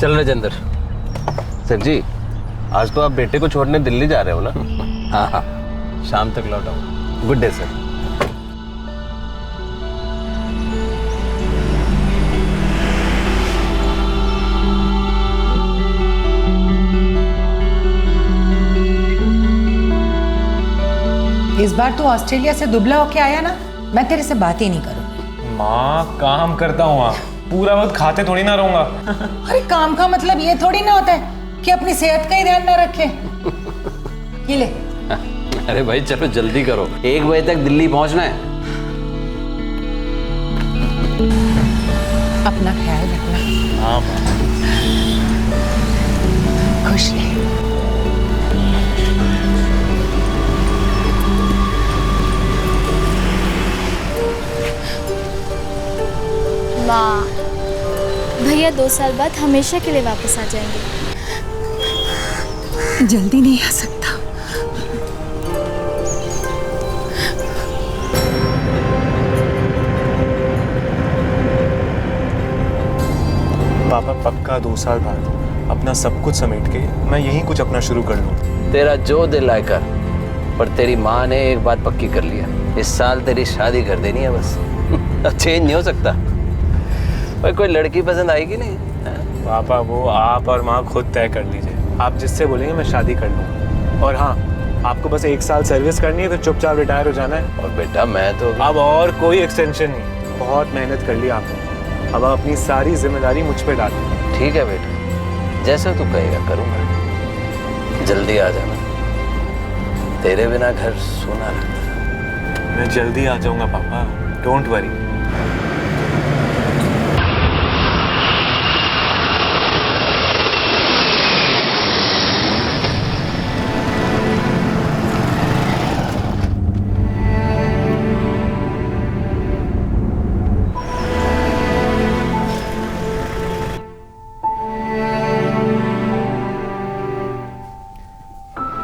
चल राजेंद्र। सर जी, आज तो आप बेटे को छोड़ने दिल्ली जा रहे हो ना? हाँ हाँ, शाम तक लौट आऊंगा। Good day sir. इस बार तू ऑस्ट्रेलिया से दुबला होके आया ना, मैं तेरे से बात ही नहीं करूँ। माँ काम करता हूँ, पूरा वक्त खाते थोड़ी ना रहूंगा। अरे काम का मतलब ये थोड़ी ना होता है कि अपनी सेहत का ही ध्यान ना रखे। ये ले। अरे भाई चलो जल्दी करो, 1 बजे तक दिल्ली पहुंचना है। अपना ख्याल रखना। हाँ खुश रहे। माँ, भैया 2 साल बाद हमेशा के लिए वापस आ जाएंगे। जल्दी नहीं आ सकता। पापा पक्का 2 साल बाद अपना सब कुछ समेट के मैं यहीं कुछ अपना शुरू कर लूँ। तेरा जो दिल आए कर, पर तेरी माँ ने एक बात पक्की कर लिया, इस साल तेरी शादी कर देनी है बस। चेंज नहीं हो सकता। भाई कोई लड़की पसंद आएगी नहीं? पापा वो आप और माँ खुद तय कर लीजिए, आप जिससे बोलेंगे मैं शादी कर लूँगा। और हाँ, आपको बस 1 साल सर्विस करनी है तो चुपचाप रिटायर हो जाना है। और बेटा मैं तो अब और कोई एक्सटेंशन नहीं, बहुत मेहनत कर ली आपने, अब आप अपनी सारी जिम्मेदारी मुझ पे डाल दीजिए। ठीक है बेटा, जैसा तू कहेगा करूँगा। जल्दी आ जाना, तेरे बिना घर सोना लगता है। मैं जल्दी आ जाऊँगा पापा, डोंट वरी।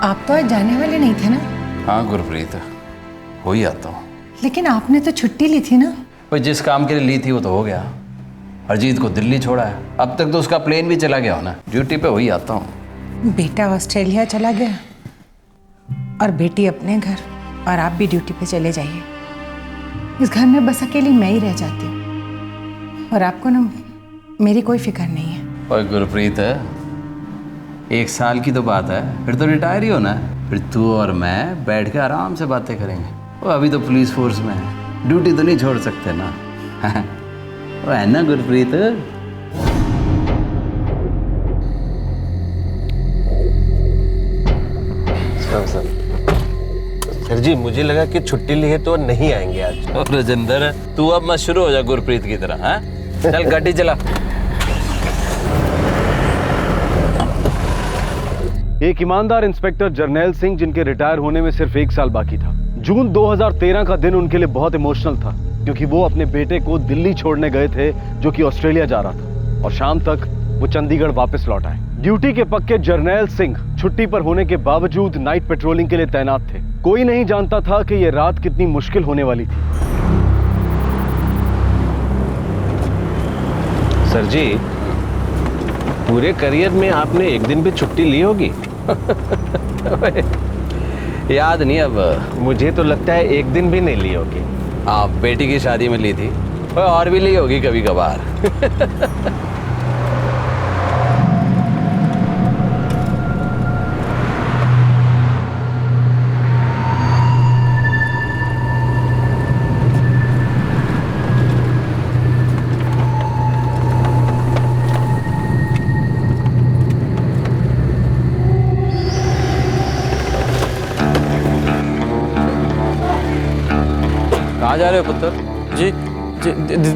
आप तो आज जाने वाले नहीं थे ना? हाँ गुरप्रीत, हो ही आता हूँ। लेकिन आपने तो छुट्टी ली थी ना? भाई जिस काम के लिए ली थी वो तो हो गया। अरजीत को दिल्ली छोड़ा है, अब तक तो उसका प्लेन भी चला गया हो ना। ड्यूटी पे हो ही आता हूँ। बेटा ऑस्ट्रेलिया चला गया और बेटी अपने घर, और आप भी ड्यूटी पे चले जाइए। इस घर में बस अकेली मैं ही रह जाती हूँ, और आपको ना मेरी कोई फिक्र नहीं है। और गुरप्रीत, 1 साल की तो बात है, फिर तो रिटायर ही होना है। फिर तू और मैं बैठ के आराम से बातें करेंगे। वो अभी तो पुलिस फोर्स में है, ड्यूटी तो नहीं छोड़ सकते ना। वो है ना गुरप्रीत? सर जी, मुझे लगा कि छुट्टी ली है तो नहीं आएंगे आज। और राजेंद्र, तू अब मत शुरू हो जा गुरप्रीत की तरह। हाँ चल गाड़ी चला। एक ईमानदार इंस्पेक्टर जर्नैल सिंह, जिनके रिटायर होने में सिर्फ 1 साल बाकी था। जून 2013 का दिन उनके लिए बहुत इमोशनल था, क्योंकि वो अपने बेटे को दिल्ली छोड़ने गए थे, जो कि ऑस्ट्रेलिया जा रहा था, और शाम तक वो चंडीगढ़ वापस लौट आए। ड्यूटी के पक्के जर्नैल सिंह छुट्टी पर होने के बावजूद नाइट पेट्रोलिंग के लिए तैनात थे। कोई नहीं जानता था कि ये रात कितनी मुश्किल होने वाली थी। सर जी, पूरे करियर में आपने एक दिन भी छुट्टी ली होगी? याद नहीं अब। मुझे तो लगता है एक दिन भी नहीं ली होगी। हाँ, बेटी की शादी में ली थी, और भी ली होगी कभी कभार। कहाँ जा रहे हो पुत्र? जी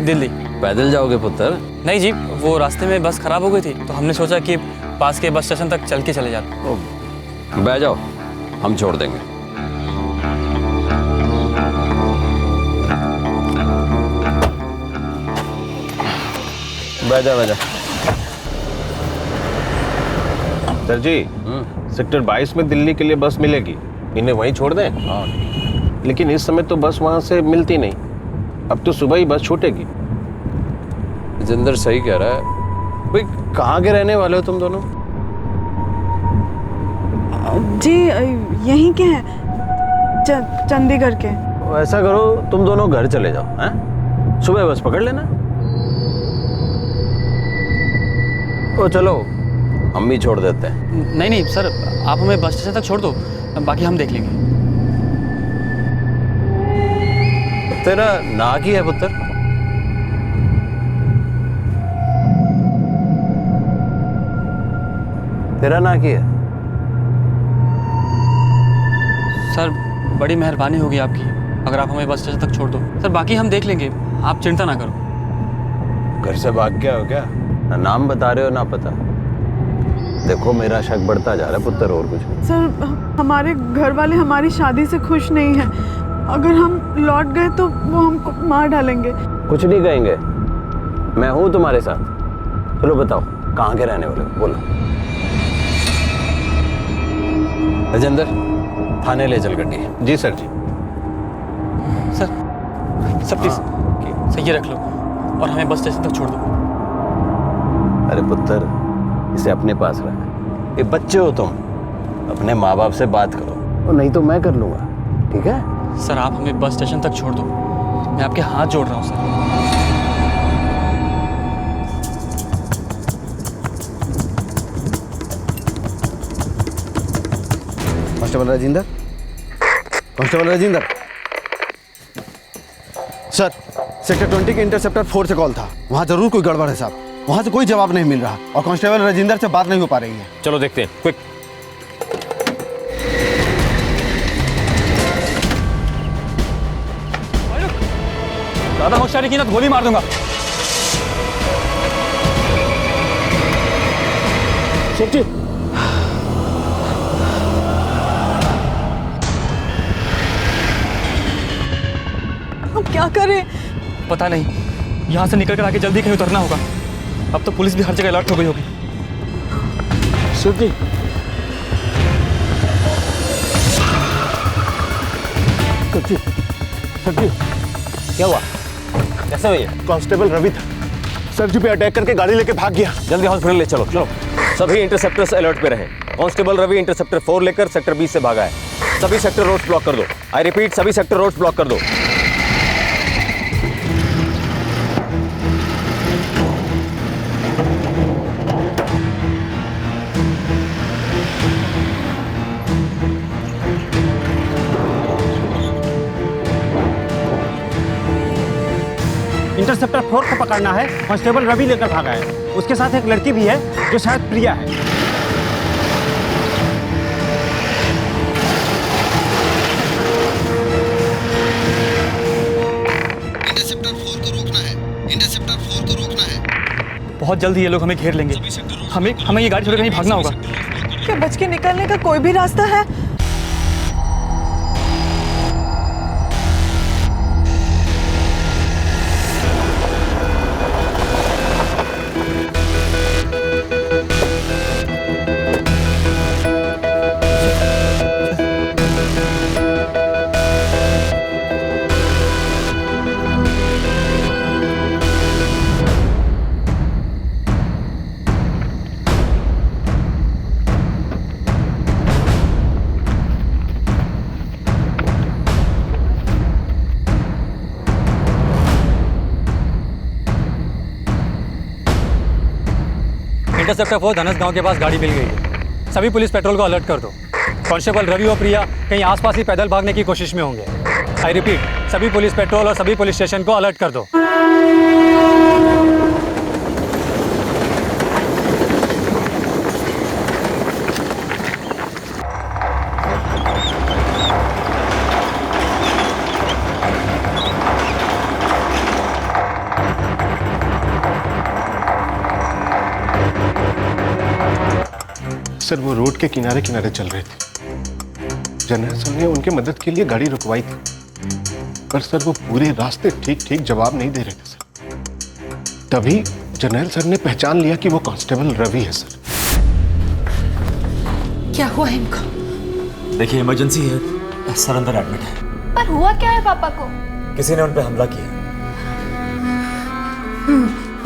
दिल्ली। पैदल जाओगे पुत्र? नहीं जी, वो रास्ते में बस खराब हो गई थी, तो हमने सोचा कि पास के बस स्टेशन तक चल के चले जाते। बैठ जाओ, हम छोड़ देंगे। बैठ जा। सर जी, सेक्टर 22 में दिल्ली के लिए बस मिलेगी, इन्हें वहीं छोड़ दें? हाँ। लेकिन इस समय तो बस वहां से मिलती नहीं, अब तो सुबह ही बस छूटेगी। जिंदर सही कह रहा है, भाई कहाँ के रहने वाले हो तुम दोनों? जी यहीं के हैं, चंडीगढ़ के। ऐसा करो तुम दोनों घर चले जाओ, हैं? सुबह बस पकड़ लेना। ओ चलो हम भी छोड़ देते हैं। नहीं नहीं सर, आप हमें बस स्टेशन तक छोड़ दो, बाकी हम देख लेंगे। तेरा ना की है पुत्र? तेरा ना की है? सर बड़ी मेहरबानी होगी आपकी अगर आप हमें बस स्टेशन तक छोड़ दो। सर बाकी हम देख लेंगे, आप चिंता ना करो। घर से भाग गया हो क्या? ना नाम बता रहे हो ना पता। देखो मेरा शक बढ़ता जा रहा है पुत्र, और कुछ नहीं। सर हमारे घर वाले हमारी शादी से खुश नहीं हैं। अगर हम लौट गए तो वो हमको मार डालेंगे। कुछ नहीं कहेंगे, मैं हूं तुम्हारे साथ। चलो बताओ कहाँ के रहने वाले हो, बोलो। राजेंद्र थाने ले चल गड्डी। Ji sir ji. Sir please sir ये रख लो और हमें बस स्टेशन तक छोड़ दो। अरे पुत्र इसे अपने पास रख, ये बच्चे हो तुम, अपने माँ बाप से बात करो, और नहीं तो मैं कर लूंगा, ठीक है? सर आप हमें बस स्टेशन तक छोड़ दो, मैं आपके हाथ जोड़ रहा हूँ sir. Constable Rajendra, constable Rajendra. Sir sector 20 के इंटरसेप्टर 4 से कॉल था, वहाँ जरूर कोई गड़बड़ है साहब। वहाँ से कोई जवाब नहीं मिल रहा और कांस्टेबल राजेंद्र से बात नहीं हो पा रही है। चलो देखते हैं, क्विक। ज्यादा होशियारी की ना तो गोली मार दूंगा। सोचिए हम क्या करें? पता नहीं, यहाँ से निकल कर आगे जल्दी कहीं उतरना होगा। अब तो पुलिस भी हर जगह अलर्ट हो गई होगी। सोचिए सर जी क्या हुआ? कैसे हुई? कांस्टेबल रवि था सर जी पे अटैक करके गाड़ी लेके भाग गया। जल्दी हॉस्पिटल ले चलो। चलो सभी इंटरसेप्टर्स अलर्ट पे रहे। कांस्टेबल रवि इंटरसेप्टर 4 लेकर सेक्टर 20 से भागा है। सभी सेक्टर रोड्स ब्लॉक कर दो। आई रिपीट, सभी सेक्टर रोड्स ब्लॉक कर दो। इंटरसेप्टर 4 को पकड़ना है। कांस्टेबल रवि लेकर भागा है, उसके साथ एक लड़की भी है जो शायद प्रिया है। इंटरसेप्टर 4 को रोकना है, इंटरसेप्टर 4 को रोकना है। बहुत जल्दी ये लोग हमें घेर लेंगे। हमें ये गाड़ी छोड़ कहीं भागना होगा। क्या बच के निकलने का कोई भी रास्ता है? इंटरसेप्टर 4 धनस गांव के पास गाड़ी मिल गई है। सभी पुलिस पेट्रोल को अलर्ट कर दो। कांस्टेबल रवि और प्रिया कहीं आसपास ही पैदल भागने की कोशिश में होंगे। आई रिपीट, सभी पुलिस पेट्रोल और सभी पुलिस स्टेशन को अलर्ट कर दो। सर वो रोड के किनारे किनारे चल रहे थे। जनरल सर ने उनकी मदद के लिए गाड़ी रुकवाई थी, पर सर वो पूरे रास्ते ठीक ठीक जवाब नहीं दे रहे थे सर। तभी जनरल सर ने पहचान लिया कि वो कांस्टेबल रवि है सर। क्या हुआ इनको? देखिए इमरजेंसी है, सर अंदर एडमिट है। पर हुआ क्या है पापा को? किसी ने उन पे हमला किया।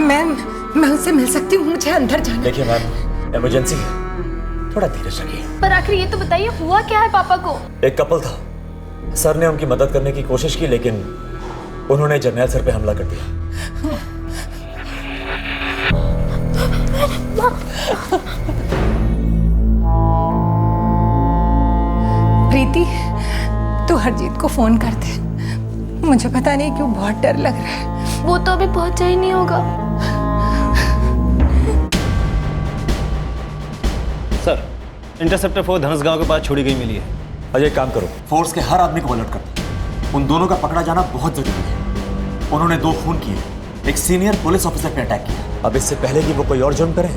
मैं मैं उससे मिल सकती हूँ, मुझे अंदर जाना। देखिए मैम, इमरजेंसी है, थोड़ा धीरज रखिए। पर आखिर ये तो बताइए हुआ क्या है पापा को? एक कपल था, सर ने उनकी मदद करने की कोशिश की लेकिन उन्होंने जर्नैल सर पे हमला कर दिया। प्रीति, तू हरजीत को फोन कर दे, मुझे पता नहीं क्यों बहुत डर लग रहा है। वो तो अभी पहुंचा ही नहीं होगा। सर, इंटरसेप्टर 4 धनसगांव के पास छोड़ी गई मिली है। अजय, काम करो, फोर्स के हर आदमी को अलर्ट कर दो। उन दोनों का पकड़ा जाना बहुत जरूरी है। उन्होंने 2 खून किए, एक सीनियर पुलिस ऑफिसर पे अटैक किया। अब इससे पहले कि वो कोई और जुर्म करें,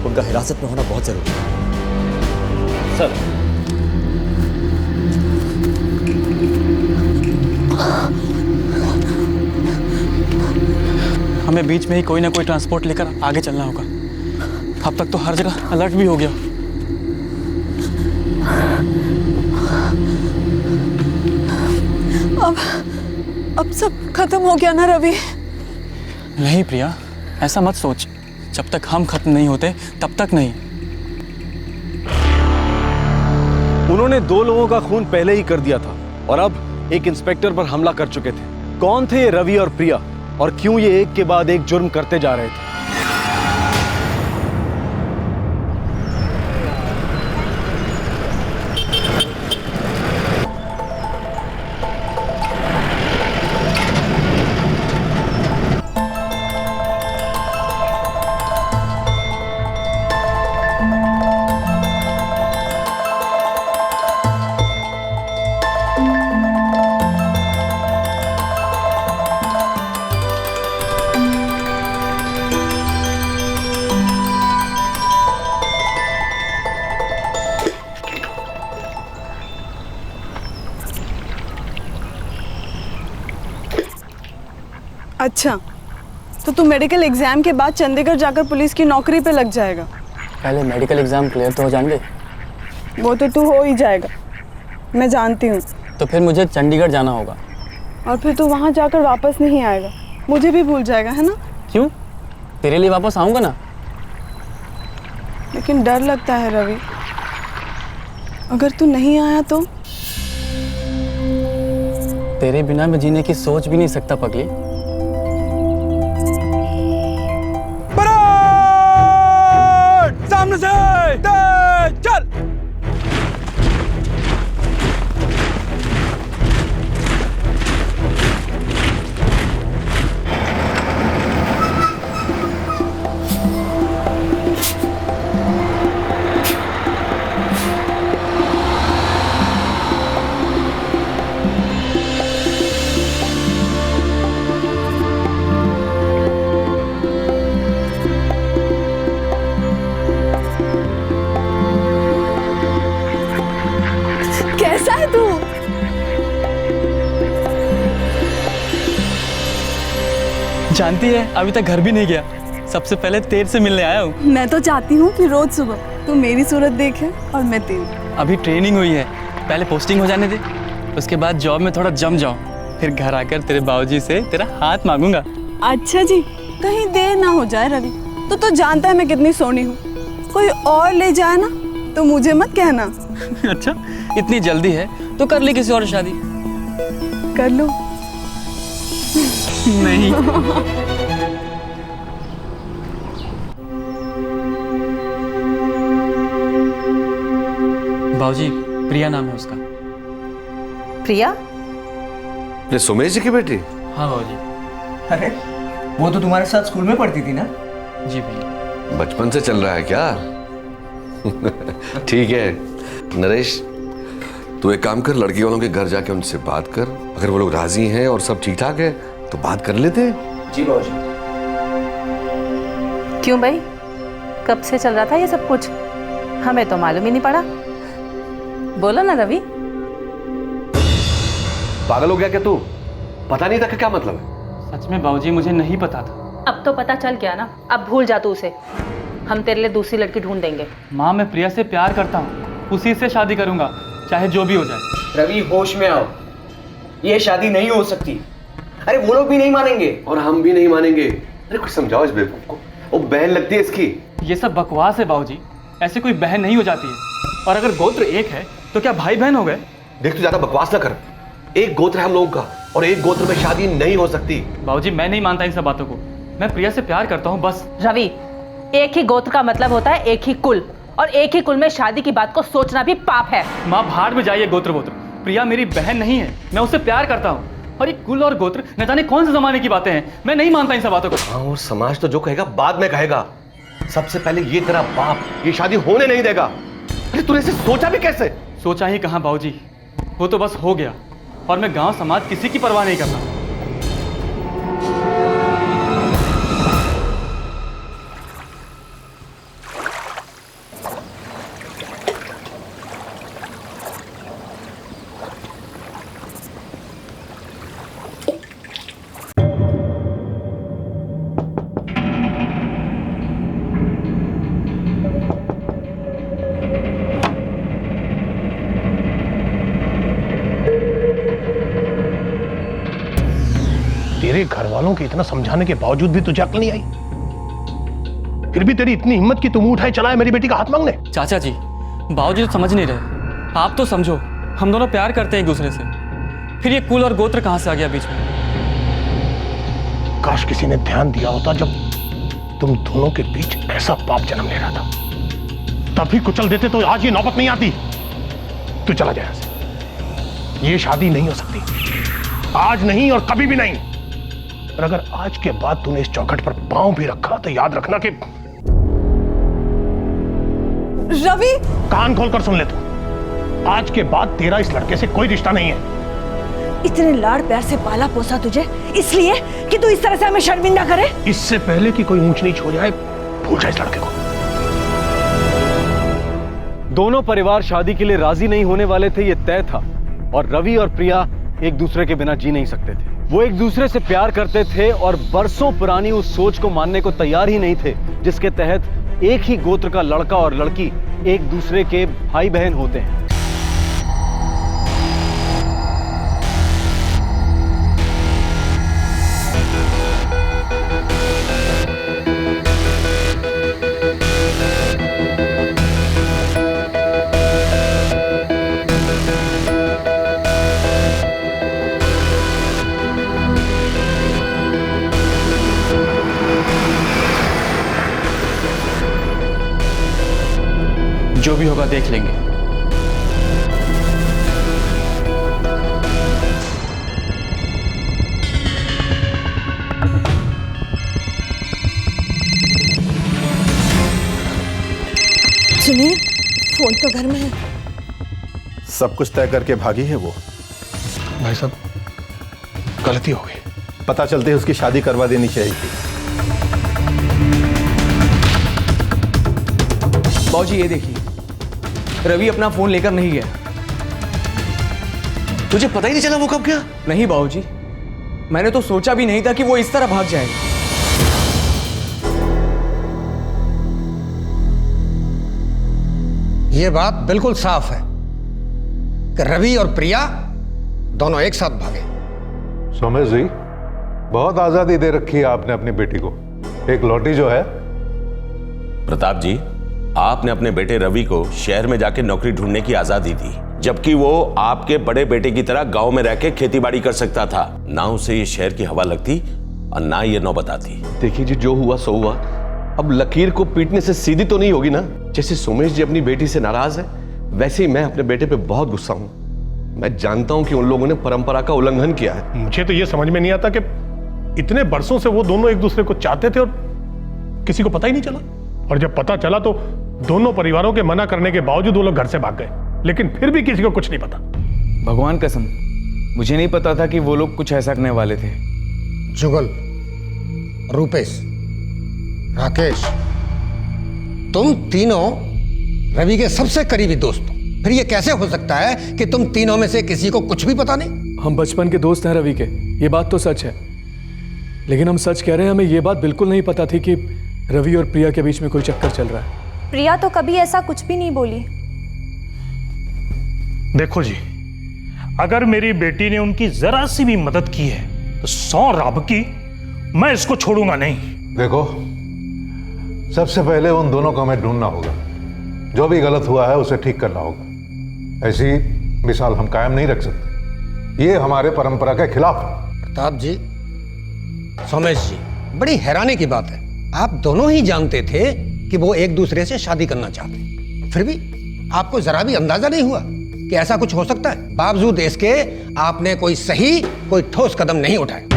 उनका हिरासत में होना बहुत जरूरी है। सर, हमें बीच में ही कोई ना कोई ट्रांसपोर्ट लेकर आगे चलना होगा। अब तक तो हर जगह अलर्ट भी हो गया। अब सब खत्म हो गया ना रवि? नहीं प्रिया, ऐसा मत सोच। जब तक हम खत्म नहीं होते तब तक नहीं। उन्होंने 2 लोगों का खून पहले ही कर दिया था और अब एक इंस्पेक्टर पर हमला कर चुके थे। कौन थे ये रवि और प्रिया, और क्यों ये एक के बाद एक जुर्म करते जा रहे थे? अच्छा, तो तू मेडिकल एग्जाम के बाद चंडीगढ़ जाकर पुलिस की नौकरी पे लग जाएगा। पहले मेडिकल एग्जाम क्लियर तो हो जाएंगे। वो तो तू हो ही जाएगा, मैं जानती हूँ। तो फिर मुझे चंडीगढ़ जाना होगा। और फिर तू वहाँ जाकर वापस नहीं आएगा, मुझे भी भूल जाएगा, है ना? क्यों? तेरे लिए वापस आऊँगा ना। लेकिन डर लगता है रवि, अगर तू नहीं आया तो? तेरे बिना मैं जीने की सोच भी नहीं सकता पगली। सामने से चल। कैसा है तू? जानती है, अभी तक घर भी नहीं गया। सबसे पहले तेरे से मिलने आया हूँ। मैं तो चाहती हूँ कि रोज सुबह तू मेरी सूरत देखे और मैं तेरी। अभी ट्रेनिंग हुई है, पहले पोस्टिंग हो जाने दे, उसके बाद जॉब में थोड़ा जम जाऊँ, फिर घर आकर तेरे बाबूजी से तेरा हाथ मांगूंगा। अच्छा जी, कहीं देर ना हो जाए रवि। तो जानता है मैं कितनी सोनी हूँ, कोई और ले जाए ना तो मुझे मत कहना। अच्छा, इतनी जल्दी है तो कर ली किसी और शादी। कर लो। नहीं। बाबूजी, प्रिया नाम है उसका। प्रिया? ये सुमेश जी की बेटी? हाँ बाबूजी। अरे वो तो तुम्हारे साथ स्कूल में पढ़ती थी ना? जी भैया। बचपन से चल रहा है क्या? ठीक है नरेश, तू एक काम कर, लड़की वालों के घर जाके उनसे बात कर। अगर वो लोग राजी हैं और सब ठीक ठाक है तो बात कर लेते हैं। जी बाबूजी। क्यों भाई, कब से चल रहा था ये सब कुछ? हमें तो मालूम ही नहीं पड़ा। बोलो ना रवि। पागल हो गया क्या तू? पता नहीं था कि क्या मतलब है? सच में बाबूजी, मुझे नहीं पता था। अब तो पता चल गया ना, अब भूल जा तू उसे। हम तेरे लिए दूसरी लड़की ढूंढ देंगे। माँ, मैं प्रिया से प्यार करता हूँ, उसी से शादी करूंगा, चाहे जो भी हो जाए। रवि होश में आओ, ये शादी नहीं हो सकती। अरे वो लोग भी नहीं मानेंगे और हम भी नहीं मानेंगे। अरे कुछ समझाओ इस बेवकूफ को। वो बहन लगती है इसकी। ये सब बकवास है बाबूजी, ऐसे कोई बहन नहीं हो जाती है। और अगर गोत्र एक है तो क्या भाई बहन हो गए? देख तू ज्यादा बकवास ना कर, एक गोत्र है हम लोगों का और एक गोत्र में शादी नहीं हो सकती। बाबूजी मैं नहीं मानता इन सब बातों को, मैं प्रिया से प्यार करता हूँ बस। रवि, एक ही गोत्र का मतलब होता है एक ही कुल, और एक ही कुल में शादी की बात को सोचना भी पाप है। माँ भाड़ में जाइए गोत्र वोत्र, प्रिया मेरी बहन नहीं है, मैं उससे प्यार करता हूँ। और ये कुल और गोत्र न जाने कौन से जमाने की बातें हैं, मैं नहीं मानता इन सब बातों को। हाँ, और समाज तो जो कहेगा बाद में कहेगा, सबसे पहले ये तेरा बाप ये शादी होने नहीं देगा। अरे तूने इसे सोचा भी कैसे? सोचा ही कहाँ बाबूजी, वो तो बस हो गया, और मैं गांव समाज किसी की परवाह नहीं करता। तेरे घर वालों के इतना समझाने के बावजूद भी तुझे अक्ल नहीं आई, फिर भी तेरी इतनी हिम्मत कि तुम उठाए चलाए मेरी बेटी का हाथ मांगने। चाचा जी, बाबूजी तो समझ नहीं रहे, आप तो समझो, हम दोनों प्यार करते हैं एक दूसरे से, फिर ये कुल और गोत्र कहां से आ गया बीच में? काश किसी ने ध्यान दिया होता जब तुम दोनों के बीच ऐसा पाप जन्म ले रहा था, तभी कुचल देते तो आज ये नौबत नहीं आती। तू चला जाए यहाँ से, ये शादी नहीं हो सकती, आज नहीं और कभी भी नहीं। और अगर आज के बाद तूने इस चौखट पर पांव भी रखा तो याद रखना कि रवि, कान खोलकर सुन ले तू, आज के बाद तेरा इस लड़के से कोई रिश्ता नहीं है। इतने लाड़ प्यार से पाला पोसा तुझे इसलिए कि तू इस तरह से हमें शर्मिंदा करे? इससे पहले कि कोई ऊंच नीच हो जाए, भूल जा इस लड़के को। दोनों परिवार शादी के लिए राजी नहीं होने वाले थे, ये तय था। और रवि और प्रिया एक दूसरे के बिना जी नहीं सकते थे। वो एक दूसरे से प्यार करते थे और बरसों पुरानी उस सोच को मानने को तैयार ही नहीं थे जिसके तहत एक ही गोत्र का लड़का और लड़की एक दूसरे के भाई बहन होते हैं। जो भी होगा देख लेंगे। सुनिए, फोन तो घर में है। सब कुछ तय करके भागी है वो। भाई साहब, गलती हो गई। पता चलते ही उसकी शादी करवा देनी चाहिए थी। बाबूजी ये देखिए, रवि अपना फोन लेकर नहीं गया। तुझे पता ही नहीं चला वो कब गया? नहीं बाबूजी, मैंने तो सोचा भी नहीं था कि वो इस तरह भाग जाएगा। ये बात बिल्कुल साफ है कि रवि और प्रिया दोनों एक साथ भागे। सोमेश जी, बहुत आजादी दे रखी है आपने अपनी बेटी को, एक लौटी जो है। प्रताप जी, आपने अपने बेटे रवि को शहर में जाके नौकरी ढूंढने की आजादी दी, जबकि वो आपके बड़े बेटे की तरह गांव में रह के खेतीबाड़ी कर सकता था। ना उसे ये शहर की हवा लगती और ना ये नौबत आती। देखिए जी, जो हुआ सो हुआ। अब लकीर को पीटने से सीधी तो नहीं होगी ना। जैसे सोमेश जी अपनी बेटी से नाराज है, वैसे ही मैं अपने बेटे पे बहुत गुस्सा हूं। मैं जानता हूं कि उन लोगों ने परंपरा का उल्लंघन किया है। मुझे तो ये समझ में नहीं आता कि इतने बरसों से वो दोनों एक दूसरे को चाहते थे और किसी को पता ही नहीं चला। और जब पता चला तो दोनों परिवारों के मना करने के बावजूद वो लोग घर से भाग गए, लेकिन फिर भी किसी को कुछ नहीं पता। भगवान कसम, मुझे नहीं पता था कि वो लोग कुछ ऐसा करने वाले थे। जुगल, रूपेश, राकेश, तुम तीनों रवि के सबसे करीबी दोस्त हो। फिर ये कैसे हो सकता है कि तुम तीनों में से किसी को कुछ भी पता नहीं? हम बचपन के दोस्त हैं रवि के, ये बात तो सच है। लेकिन हम सच कह रहे हैं, हमें ये बात बिल्कुल नहीं पता थी कि रवि और प्रिया के बीच में कोई चक्कर चल रहा है। प्रिया तो कभी ऐसा कुछ भी नहीं बोली। देखो जी, अगर मेरी बेटी ने उनकी जरा सी भी मदद की है तो 100 राब की मैं इसको छोड़ूंगा नहीं। देखो, सबसे पहले उन दोनों को हमें ढूंढना होगा। जो भी गलत हुआ है उसे ठीक करना होगा। ऐसी मिसाल हम कायम नहीं रख सकते, ये हमारे परंपरा के खिलाफ है। प्रताप जी, सोमेश जी, बड़ी हैरानी की बात है, आप दोनों ही जानते थे कि वो एक दूसरे से शादी करना चाहते, फिर भी आपको जरा भी अंदाजा नहीं हुआ कि ऐसा कुछ हो सकता है। बावजूद इसके आपने कोई सही, कोई ठोस कदम नहीं उठाया।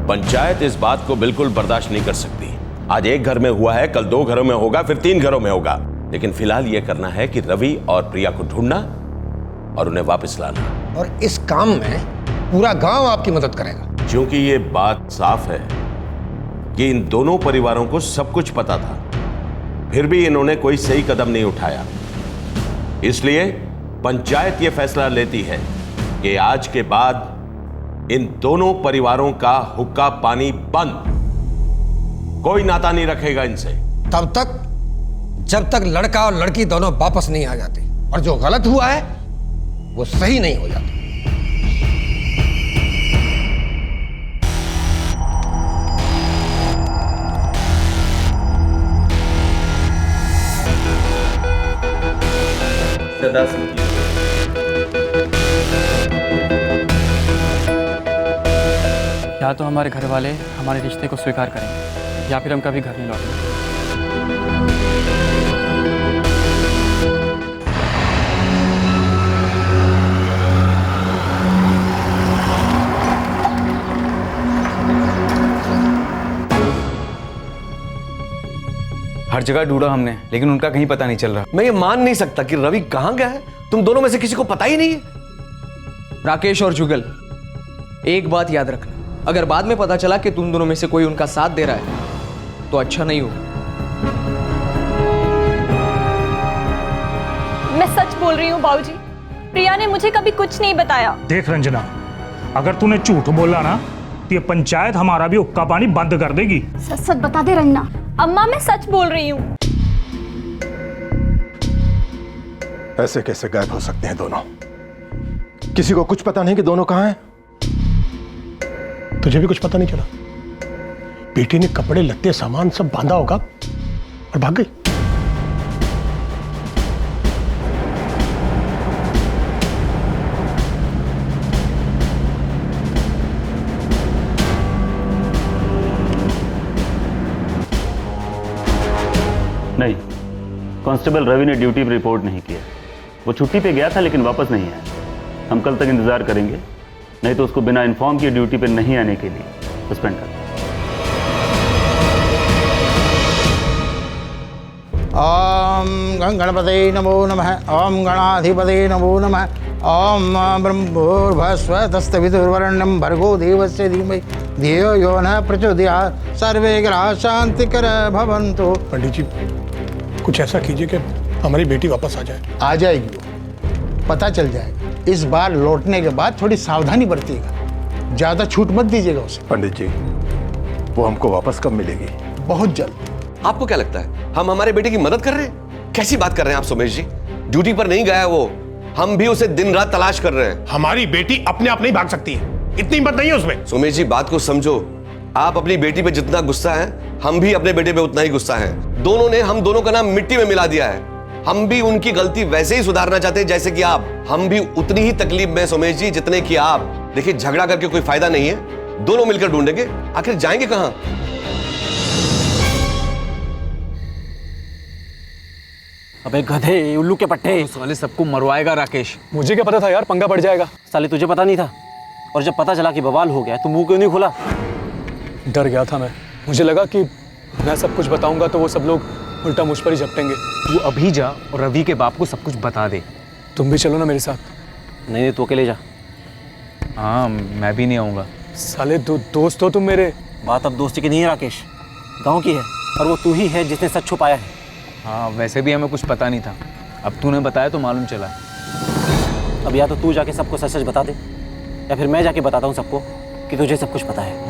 पंचायत इस बात को बिल्कुल बर्दाश्त नहीं कर सकती। आज एक घर में हुआ है, कल 2 घरों में होगा, फिर 3 घरों में होगा। लेकिन फिलहाल यह करना है कि रवि और प्रिया को ढूंढना और उन्हें वापस लाना। और इस काम में पूरा गांव आपकी मदद करेगा। क्योंकि ये बात साफ है कि इन दोनों परिवारों को सब कुछ पता था, फिर भी इन्होंने कोई सही कदम नहीं उठाया। इसलिए पंचायत ये फैसला लेती है कि आज के बाद इन दोनों परिवारों का हुक्का पानी बंद, कोई नाता नहीं रखेगा इनसे तब तक जब तक लड़का और लड़की दोनों वापस नहीं आ जाते, और जो गलत हुआ है वो सही नहीं हो जाता। सदा या तो हमारे घर वाले हमारे रिश्ते को स्वीकार करेंगे या फिर हम कभी घर नहीं लौटेंगे। हर जगह ढूंढा हमने, लेकिन उनका कहीं पता नहीं चल रहा। मैं ये मान नहीं सकता कि रवि कहां गया है। तुम दोनों में से किसी को पता ही नहीं है। राकेश और जुगल, एक बात याद रखना, अगर बाद में पता चला कि तुम दोनों में से कोई उनका साथ दे रहा है तो अच्छा नहीं होगा। मैं सच बोल रही हूँ बाबूजी, प्रिया ने मुझे कभी कुछ नहीं बताया। देख रंजना, अगर तूने झूठ बोला ना तो ये पंचायत हमारा भी हुक्का पानी बंद कर देगी। सच सच बता दे रंजना। अम्मा मैं सच बोल रही हूँ। ऐसे कैसे गायब हो सकते हैं दोनों? किसी को कुछ पता नहीं कि दोनों कहां हैं? तुझे भी कुछ पता नहीं चला? बेटी ने कपड़े लत्ते सामान सब बांधा होगा और भाग गई। नहीं, कांस्टेबल रवि ने ड्यूटी पर रिपोर्ट नहीं किया। वो छुट्टी पे गया था लेकिन वापस नहीं आया। हम कल तक इंतजार करेंगे, नहीं तो उसको बिना इन्फॉर्म किए ड्यूटी पे नहीं आने के लिए सस्पेंड कर। ओम गणपते नमो नमः। ओम गणाधिपते नमो नमः। ओम ब्रह्मोर्भस्वतस्तवितुर्वरेण्यं भर्गो देवस्य धीमहि धियो यो न प्रचोदयात्। सर्वे ग्रहाः शान्तिकराः भवन्तु। पंडित जी, कुछ ऐसा कीजिए कि हमारी बेटी वापस आ जाए। आ जाएगी वो, पता चल जाएगा। इस बार लौटने के बाद थोड़ी सावधानी बरतिएगा, ज्यादा छूट मत दीजिएगा उसे। पंडित जी, वो हमको वापस कब मिलेगी? बहुत जल्द। आपको क्या लगता है हम हमारे बेटे की मदद कर रहे हैं? कैसी बात कर रहे हैं आप सोमेश जी? ड्यूटी पर नहीं गया है वो, हम भी उसे दिन रात तलाश कर रहे हैं। हमारी बेटी अपने आप नहीं भाग सकती है, इतनी हिम्मत नहीं है उसमें। सोमेश जी, बात को समझो। आप अपनी बेटी पे जितना गुस्सा है, हम भी अपने बेटे पे उतना ही गुस्सा है। दोनों ने हम दोनों का नाम मिट्टी में मिला दिया है। हम भी उनकी गलती वैसे ही सुधारना चाहते हैं जैसे कि आप। हम भी उतनी ही तकलीफ में सोमेश जी जितने की आप। देखिए, झगड़ा करके कोई फायदा नहीं है, दोनों मिलकर ढूंढेंगे। आखिर जाएंगे कहां? अबे गधे, उल्लू के पट्टे, साले सबको मरवाएगा राकेश। मुझे क्या पता था यार, पंगा पड़ जाएगा। साले तुझे पता नहीं था? और जब पता चला कि बवाल हो गया तो मुंह क्यों नहीं खोला? डर गया था मैं। मुझे लगा कि मैं सब कुछ बताऊंगा तो वो सब लोग उल्टा मुझ पर ही झपटेंगे। तू अभी जा और रवि के बाप को सब कुछ बता दे। तुम भी चलो ना मेरे साथ। नहीं, तू अकेले जा। हाँ, मैं भी नहीं आऊँगा। साले दोस्त हो तुम मेरे। बात अब दोस्ती की नहीं है राकेश, गाँव की है, और वो तू ही है जिसने सच छुपाया है। हाँ, वैसे भी हमें कुछ पता नहीं था, अब तूने बताया तो मालूम चला। अब या तो तू जाके सबको सच सच बता दे, या फिर मैं जाके बताता हूँ सबको कि तुझे सब कुछ पता है।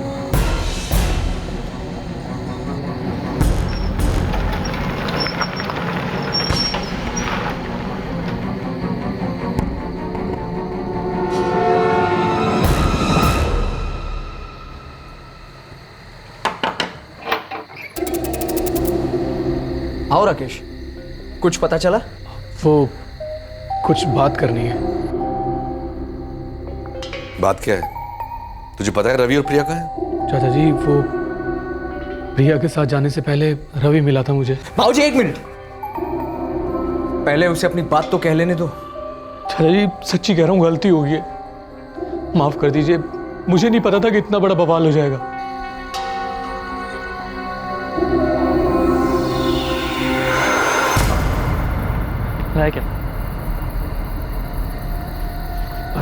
सुनाओ राकेश, कुछ पता चला? वो कुछ बात करनी है। बात क्या है? तुझे पता है रवि और प्रिया कहाँ है? चाचा जी, वो प्रिया के साथ जाने से पहले रवि मिला था मुझे। भाऊजी एक मिनट, पहले उसे अपनी बात तो कह लेने दो। चाचा जी सच्ची कह रहा हूँ, गलती हो गई है, माफ कर दीजिए। मुझे नहीं पता था कि इतना बड़ा बवाल हो जाएगा। है क्या?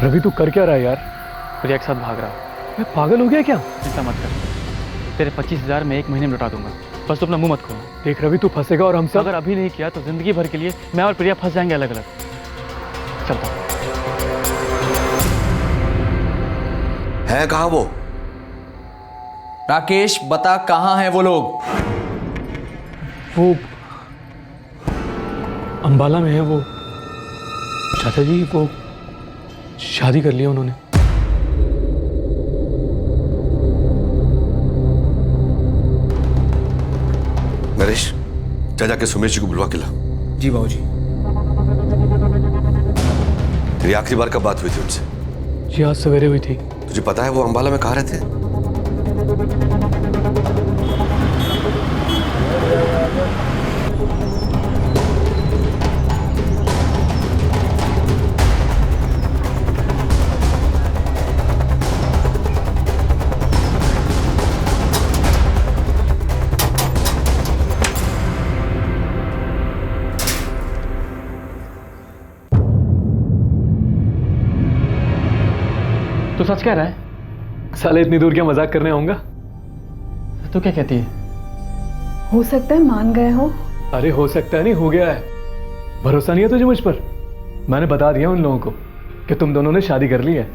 रवि तू कर क्या रहा है यार? प्रिया के साथ भाग रहा। मैं पागल हो गया क्या? चिंता मत कर, तेरे 25,000 मैं 1 महीने में लौटा दूंगा। बस तू अपना मुंह मत खोल। देख रवि, तू फंसेगा और हम सब अगर अभी नहीं किया तो जिंदगी भर के लिए मैं और प्रिया फंस जाएंगे अलग अलग। चलता हूं। है कहाँ वो? राकेश बता, कहाँ हैं वो लोग? वो अंबाला में है वो। चाचा जी वो शादी कर लिया उन्होंने। नरेश, जा जाके सुमेश जी को बुलवा के ला। जी बाबूजी। तेरी आखिरी बार कब बात हुई थी उनसे? जी आज सवेरे हुई थी। तुझे पता है वो अंबाला में कहाँ रहते हैं? तो सच कह रहा है? साले इतनी दूर क्या मजाक करने आऊंगा? तू क्या कहती है? हो सकता है मान गए हो। अरे हो सकता है नहीं, हो गया है। भरोसा नहीं है तुझे मुझ पर? मैंने बता दिया उन लोगों को कि तुम दोनों ने शादी कर ली है।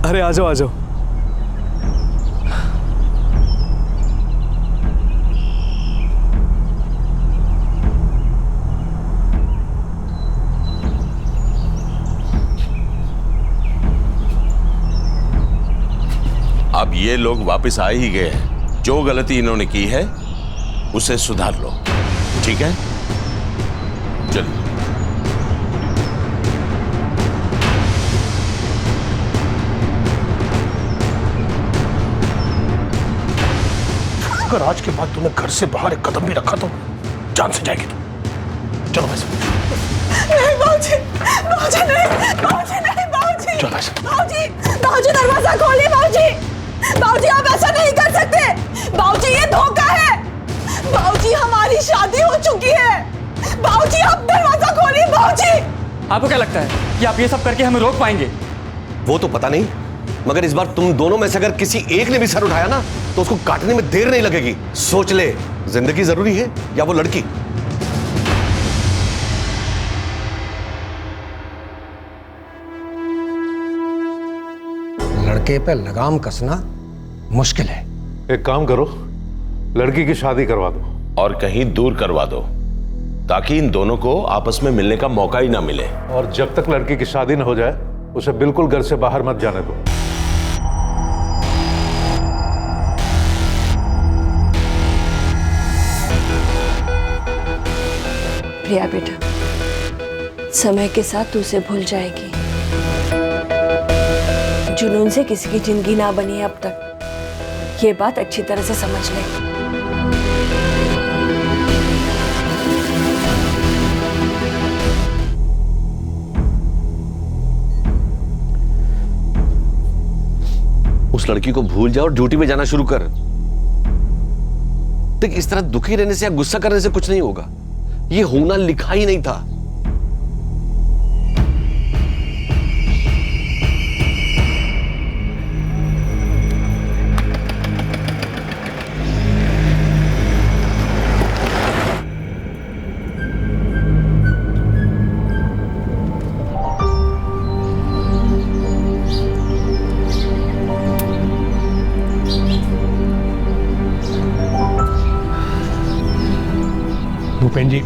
अरे आ जाओ आ जाओ। अब ये लोग वापस आ ही गए हैं। जो गलती इन्होंने की है उसे सुधार लो, ठीक है? चलिए। अगर आज के बाद तूने घर से बाहर एक कदम भी रखा तो जान से जाएगी तू। चलो वैसे। नहीं बाबूजी, बाबूजी नहीं, बाबूजी नहीं, बाबूजी। चलो वैसे। बाबूजी, बाबूजी दरवाजा खोलिए बाबूजी। बाबूजी आप ऐसा नहीं कर सकते। बाबूजी ये धोखा है। बाबूजी हमारी शादी हो चुकी है। बाबूजी आप दरवाजा खोलिए बाबूजी। आपको क्या लगता है कि आप ये सब करके हमें रोक पाएंगे? वो तो पता नहीं, मगर इस बार तुम दोनों में से अगर किसी एक ने भी सर उठाया ना तो उसको काटने में देर नहीं लगेगी। सोच ले, जिंदगी जरूरी है या वो लड़की? लड़के पे लगाम कसना मुश्किल है। एक काम करो, लड़की की शादी करवा दो और कहीं दूर करवा दो ताकि इन दोनों को आपस में मिलने का मौका ही ना मिले। और जब तक लड़की की शादी न हो जाए उसे बिल्कुल घर से बाहर मत जाने दो। प्रिया बेटा, समय के साथ तू उसे भूल जाएगी। जुनून से किसी की जिंदगी ना बनी है अब तक, ये बात अच्छी तरह से समझ ले। उस लड़की को भूल जा और ड्यूटी पे जाना शुरू कर। देख, इस तरह दुखी रहने से या गुस्सा करने से कुछ नहीं होगा। ये होना लिखा ही नहीं था। भूपेन जी,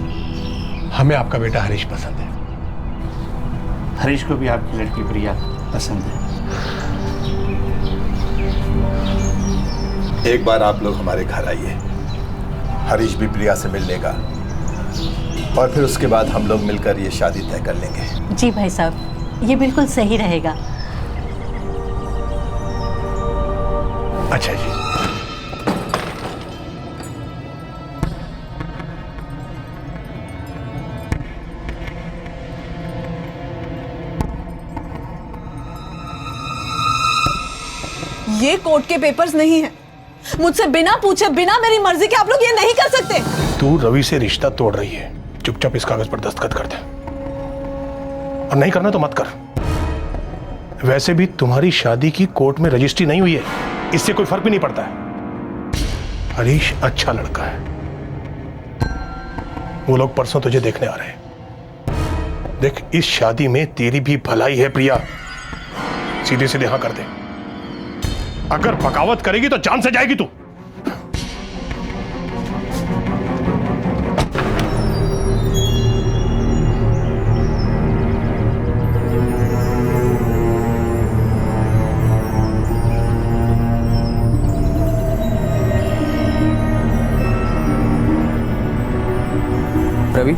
हमें आपका बेटा हरीश पसंद है। हरीश को भी आपकी लड़की प्रिया पसंद है। एक बार आप लोग हमारे घर आइए, हरीश भी प्रिया से मिल लेगा और फिर उसके बाद हम लोग मिलकर ये शादी तय कर लेंगे। जी भाई साहब, ये बिल्कुल सही रहेगा। अच्छा जी। ये कोर्ट के पेपर्स नहीं है। मुझसे बिना पूछे, बिना मेरी मर्जी के आप लोग ये नहीं कर सकते। तू रवि से रिश्ता तोड़ रही है, चुपचाप इस कागज पर दस्तखत कर दे, और नहीं करना तो मत कर। वैसे भी तुम्हारी शादी की कोर्ट में रजिस्ट्री नहीं हुई है, इससे कोई फर्क भी नहीं पड़ता है। हरीश अच्छा लड़का है, वो लोग परसों तुझे देखने आ रहे हैं। देख, इस शादी में तेरी भी भलाई है प्रिया, सीधे सीधे हाँ कर दे। अगर बगावत करेगी तो जान से जाएगी तू। रवि,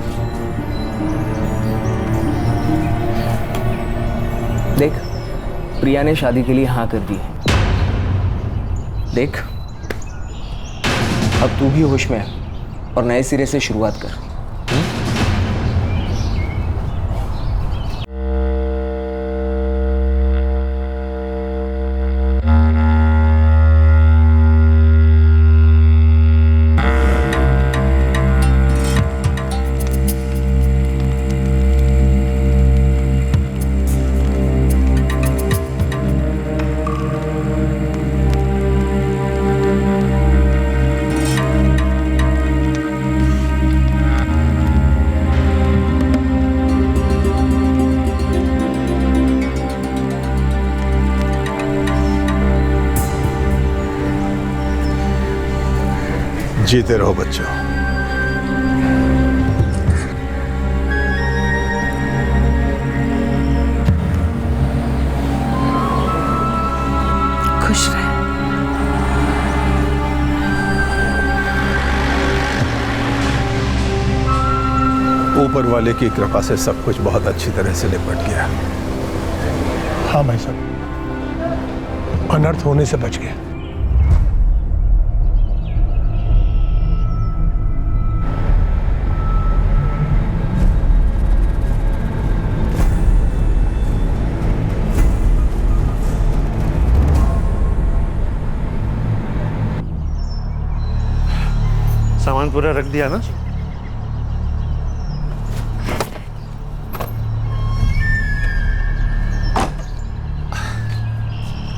देख, प्रिया ने शादी के लिए हाँ कर दी है। देख, अब तू भी होश में है और नए सिरे से शुरुआत कर। जीते रहो बच्चों। खुश रहे। ऊपर वाले की कृपा से सब कुछ बहुत अच्छी तरह से निपट गया। हाँ भाई साहब, अनर्थ होने से बच गए। सामान पूरा रख दिया ना?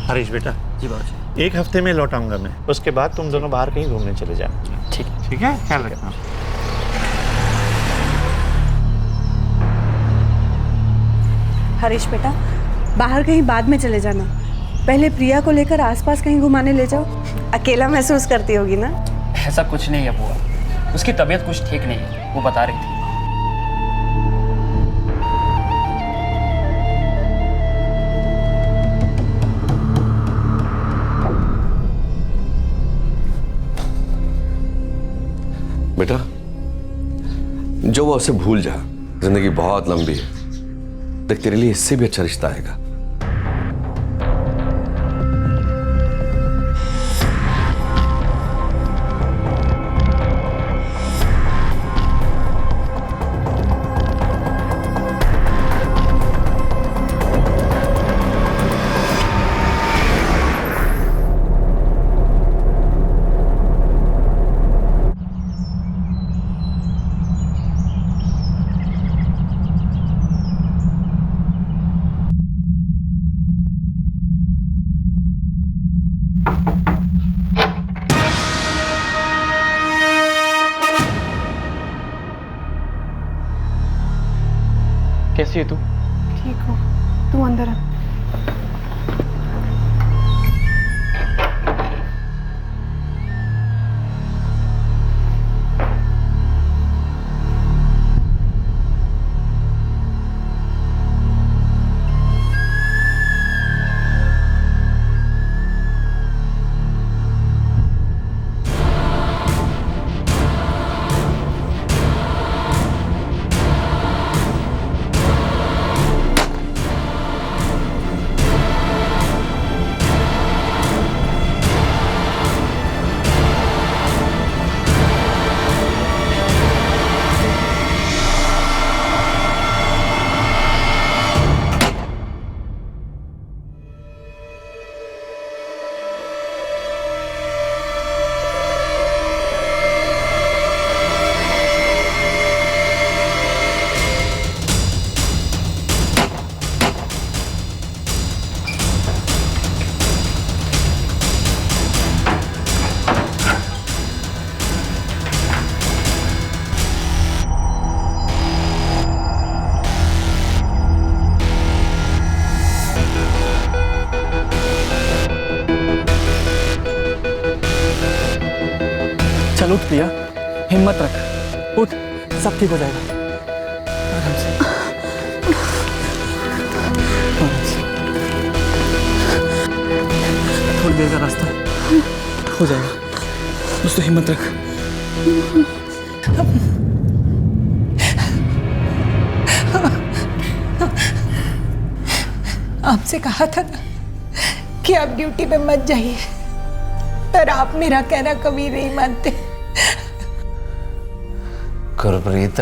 हरीश बेटा। जी बाबूजी। 1 हफ्ते में लौट आऊंगा मैं, उसके बाद तुम दोनों बाहर कहीं घूमने चले जाओ। ठीक है। ठीक है, ख्याल रखना। हरीश बेटा, बाहर कहीं बाद में चले जाना। पहले प्रिया को लेकर आसपास कहीं घुमाने ले जाओ। अकेला महसूस करती होगी ना? ऐसा कुछ नहीं है बुआ, उसकी तबीयत कुछ ठीक नहीं है, वो बता रही थी। बेटा, जो वो उसे भूल जा। जिंदगी बहुत लंबी है, देख तेरे लिए इससे भी अच्छा रिश्ता आएगा। कैसी है तू? ठीक हो? तू अंदर आ। चल उठ प्रिया, हिम्मत रख, उठ, सब ठीक हो जाएगा। आराम से, आराम से। थोड़ी देर का रास्ता हो जाएगा, बस तो हिम्मत रख। आपसे कहा था ना कि आप ड्यूटी पे मत जाइए, पर आप मेरा कहना कभी नहीं मानते। गुरप्रीत,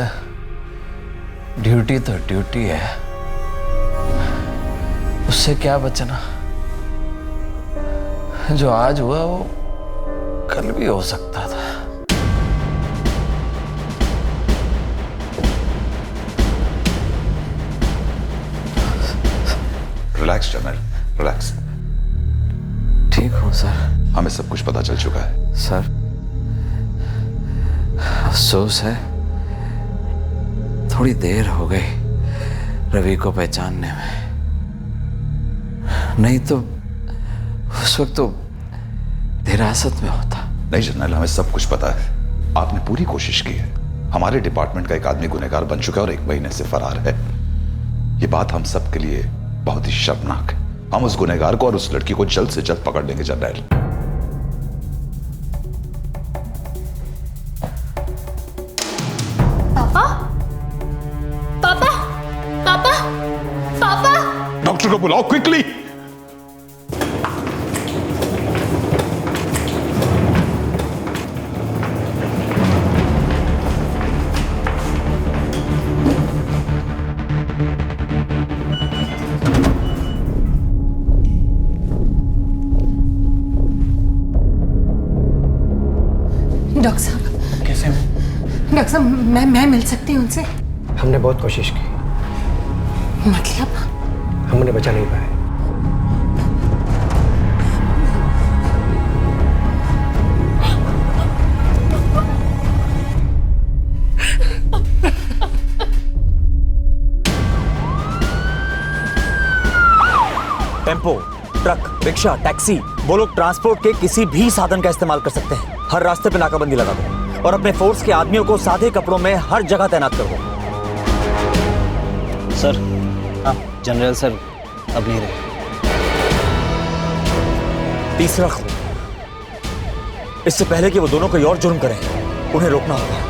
ड्यूटी तो ड्यूटी है, उससे क्या बचना। जो आज हुआ वो कल भी हो सकता था। Relax general, relax. ठीक हूँ सर। हमें सब कुछ पता चल चुका है। सर, अफसोस है थोड़ी देर हो गई रवि को पहचानने में, नहीं तो उस वक्त तो हिरासत में होता। नहीं जनरल, हमें सब कुछ पता है। आपने पूरी कोशिश की है। हमारे डिपार्टमेंट का एक आदमी गुनहगार बन चुका है और 1 महीने से फरार है। ये बात हम सब के लिए बहुत ही शर्मनाक है। हम उस गुनहगार को और उस लड़की को जल्द से जल्द पकड़ लेंगे जनरल। पापा, पापा, पापा, पापा। डॉक्टर को बुलाओ क्विकली। डॉक्टर साहब। कैसे हो? डॉक्टर साहब, मैं मिल सकती हूँ उनसे? हमने बहुत कोशिश की, मतलब? हम उन्हें बचा नहीं पाए। टेम्पो, ट्रक, रिक्शा, टैक्सी, वो लोग ट्रांसपोर्ट के किसी भी साधन का इस्तेमाल कर सकते हैं। हर रास्ते पे नाकाबंदी लगा दो और अपने फोर्स के आदमियों को सादे कपड़ों में हर जगह तैनात कर दो। सर, हाँ, जनरल सर अब नहीं रहे। तीसरा खून, इससे पहले कि वो दोनों कोई और जुर्म करें, उन्हें रोकना होगा।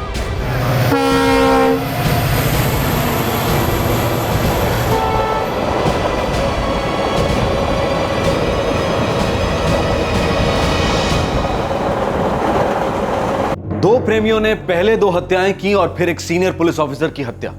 दो प्रेमियों ने पहले 2 हत्याएं की और फिर एक सीनियर पुलिस ऑफिसर की हत्या।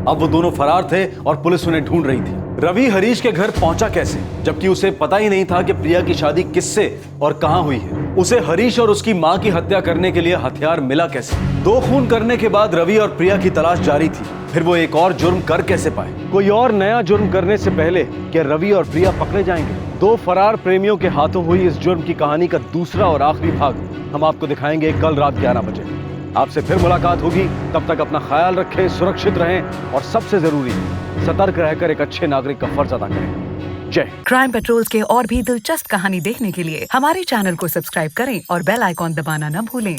अब वो दोनों फरार थे और पुलिस उन्हें ढूंढ रही थी। रवि हरीश के घर पहुंचा कैसे, जबकि उसे पता ही नहीं था कि प्रिया की शादी किससे और कहां हुई है। उसे हरीश और उसकी मां की हत्या करने के लिए हथियार मिला कैसे। 2 खून करने के बाद रवि और प्रिया की तलाश जारी थी, फिर वो एक और जुर्म कर कैसे पाए। कोई और नया जुर्म करने से पहले क्या रवि और प्रिया पकड़े जाएंगे? 2 फरार प्रेमियों के हाथों हुई इस जुर्म की कहानी का दूसरा और आखिरी भाग हम आपको दिखाएंगे कल रात 11 बजे। आपसे फिर मुलाकात होगी, तब तक अपना ख्याल रखें, सुरक्षित रहें और सबसे जरूरी सतर्क रहकर एक अच्छे नागरिक का फर्ज अदा करें। जय। क्राइम पेट्रोल्स के और भी दिलचस्प कहानी देखने के लिए हमारे चैनल को सब्सक्राइब करें और बेल आइकॉन दबाना न भूलें।